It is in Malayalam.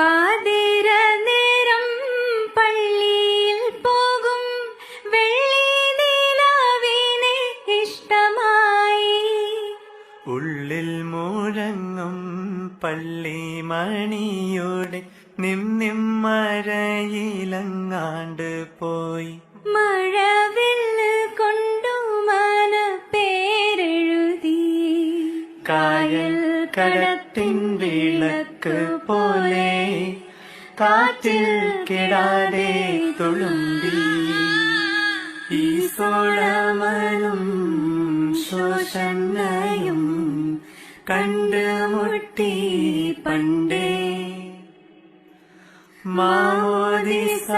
പാതിര നേരം പള്ളിയിൽ പോകും വെള്ളി നിലാവിനെ ഇഷ്ടമായി. ഉള്ളിൽ മുഴങ്ങും പള്ളിമണിയുടെ നിമ്മിമ്മരയിലങ്ങാണ്ട് പോയി. മഴവില്ല് കൊണ്ടു മന പേരെഴുതി കായൽ കടത്തിൻ വിളക്ക് പോലെ കാറ്റിൽ കെടാതെ തുളുമ്പി. ഈ സോളമനും ശോഷണയും കണ്ടുമുട്ടി പണ്ടേ. മാമോദിസ